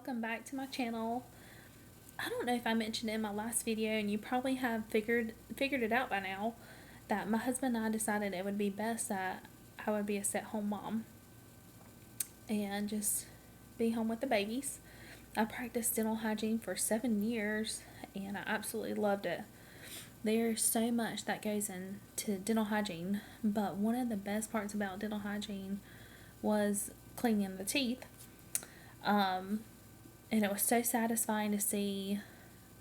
welcome back to my channel. I don't know if I mentioned it in my last video, and you probably have figured it out by now, that my husband and I decided it would be best that I would be a stay-at-home mom and just be home with the babies. I practiced dental hygiene for 7 years and I absolutely loved it. There's so much that goes into dental hygiene, but one of the best parts about dental hygiene was cleaning the teeth. And it was so satisfying to see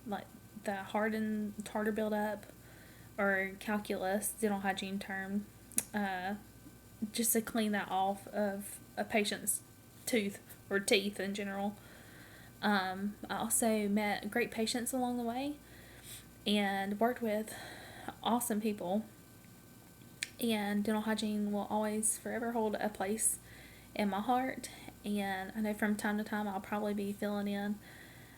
like the hardened tartar buildup, or calculus, dental hygiene term, just to clean that off of a patient's tooth or teeth in general. I also met great patients along the way and worked with awesome people. And dental hygiene will always forever hold a place in my heart. And I know from time to time I'll probably be filling in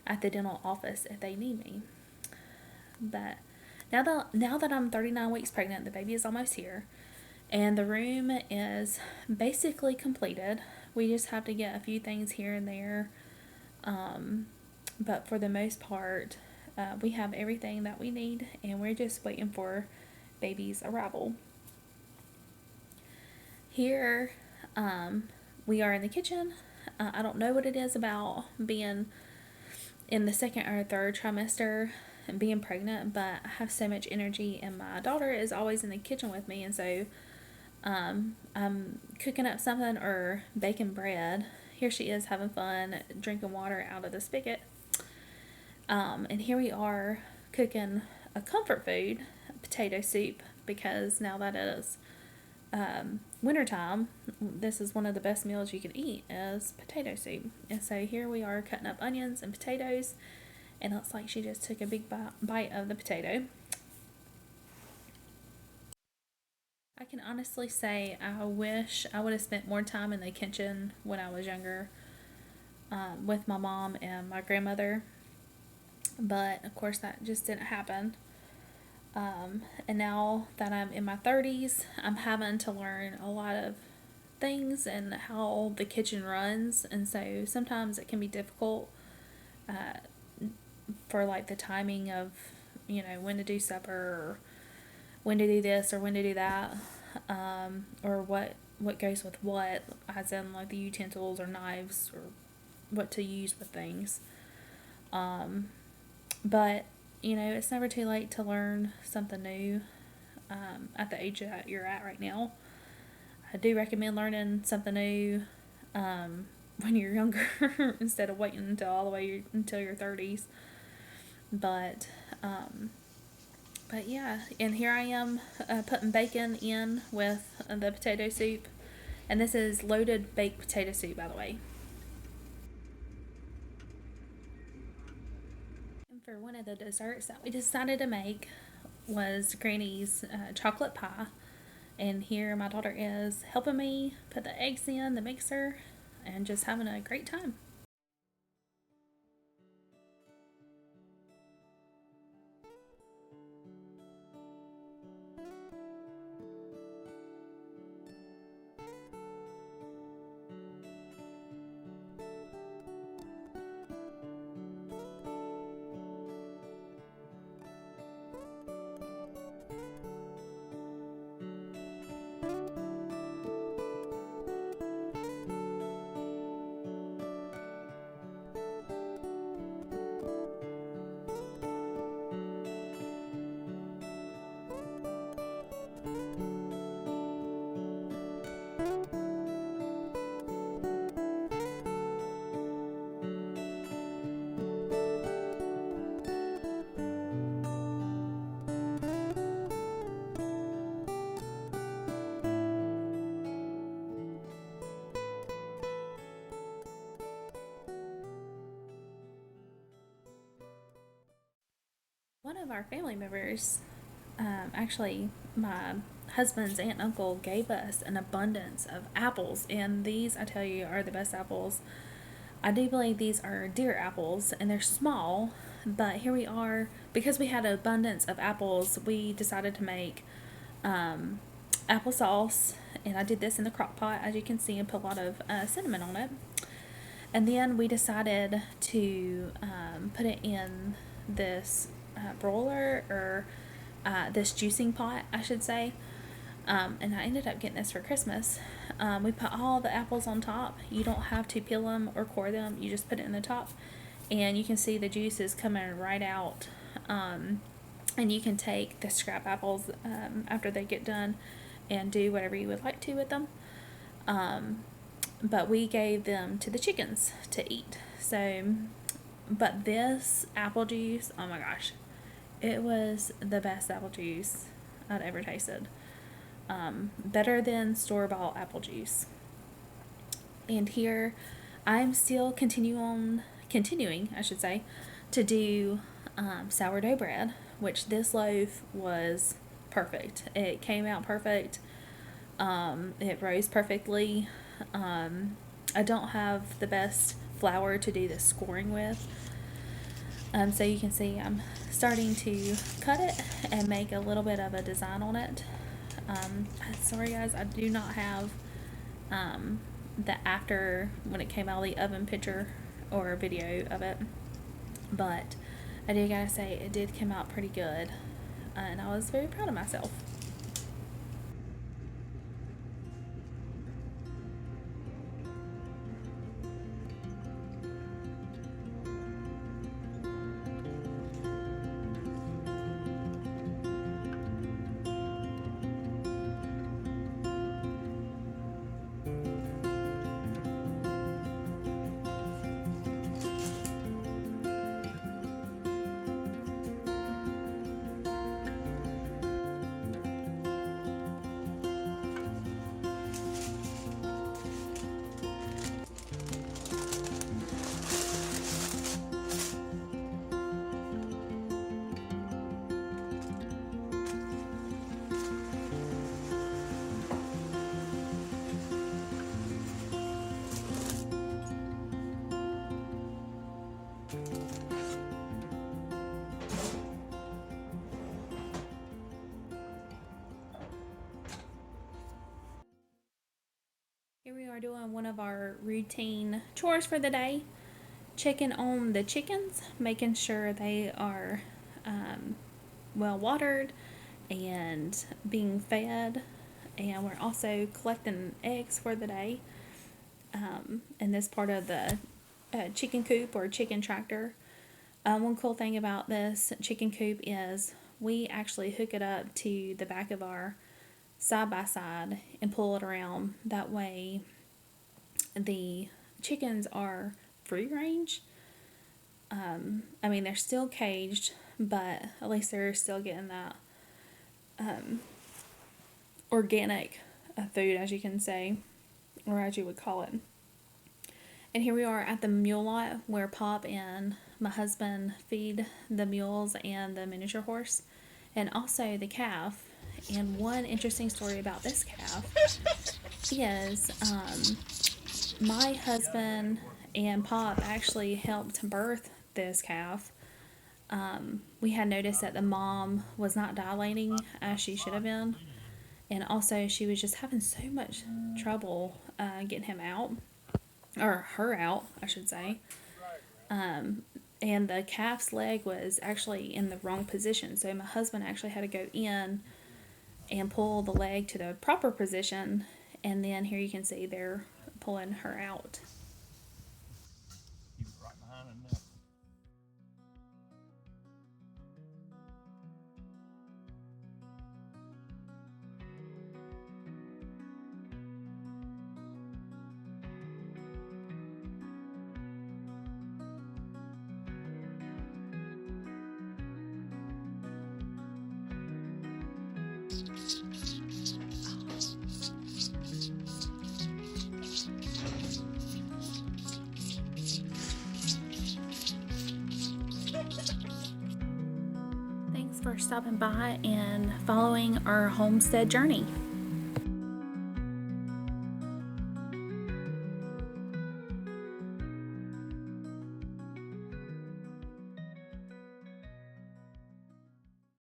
at the dental office if they need me. But now that I'm 39 weeks pregnant, the baby is almost here, and the room is basically completed. We just have to get a few things here and there, but for the most part, we have everything that we need, and we're just waiting for baby's arrival. Here, we are in the kitchen. I don't know what it is about being in the second or third trimester and being pregnant, but I have so much energy, and my daughter is always in the kitchen with me, and so I'm cooking up something or baking bread. Here she is having fun drinking water out of the spigot. And here we are cooking a comfort food, potato soup, because now that it is wintertime, this is one of the best meals you can eat, is potato soup. And so here we are cutting up onions and potatoes, and it looks like she just took a big bite of the potato. I can honestly say I wish I would have spent more time in the kitchen when I was younger, with my mom and my grandmother, but of course that just didn't happen. And now that I'm in my 30s, I'm having to learn a lot of things and how the kitchen runs, and so sometimes it can be difficult for like the timing of, when to do supper, or when to do this or when to do that, or what goes with what, as in like the utensils or knives or what to use with things. But it's never too late to learn something new at the age that you're at right now. I do recommend learning something new when you're younger instead of waiting until all the way until your 30s. But yeah, and here I am putting bacon in with the potato soup, and this is loaded baked potato soup, by the way. And for one of the desserts that we decided to make was Granny's chocolate pie, and here my daughter is helping me put the eggs in the mixer and just having a great time. One of our family members, actually my husband's aunt and uncle, gave us an abundance of apples, and these, I tell you, are the best apples. I do believe these are deer apples, and they're small, but here we are, because we had an abundance of apples, we decided to make applesauce, and I did this in the crock pot, as you can see, and put a lot of cinnamon on it. And then we decided to put it in this broiler, or this juicing pot, I should say. And I ended up getting this for Christmas. We put all the apples on top. You don't have to peel them or core them. You just put it in the top, and you can see the juice is coming right out. And you can take the scrap apples after they get done and do whatever you would like to with them. But we gave them to the chickens to eat. So, but this apple juice, oh my gosh, it was the best apple juice I'd ever tasted. Better than store-bought apple juice. And here I'm still continuing, I should say, to do sourdough bread, which this loaf was perfect. It came out perfect. It rose perfectly. I don't have the best flour to do the scoring with. So you can see I'm starting to cut it and make a little bit of a design on it. Sorry guys, I do not have the after when it came out of the oven picture or video of it, but I do gotta say it did come out pretty good, and I was very proud of myself. Here we are doing one of our routine chores for the day, checking on the chickens, making sure they are well watered and being fed, and we're also collecting eggs for the day in this part of the chicken coop or chicken tractor. One cool thing about this chicken coop is we actually hook it up to the back of our side by side and pull it around. That way the chickens are free range. I mean, they're still caged, but at least they're still getting that organic food, as you can say, or as you would call it. And here we are at the mule lot where Pop and my husband feed the mules and the miniature horse, and also the calf. And one interesting story about this calf is my husband and Pop actually helped birth this calf. We had noticed that the mom was not dilating as she should have been, and also she was just having so much trouble getting him out, or her out, I should say. And the calf's leg was actually in the wrong position, so my husband actually had to go in and pull the leg to the proper position, and then here you can see they're pulling her out. Thanks for stopping by and following our homestead journey.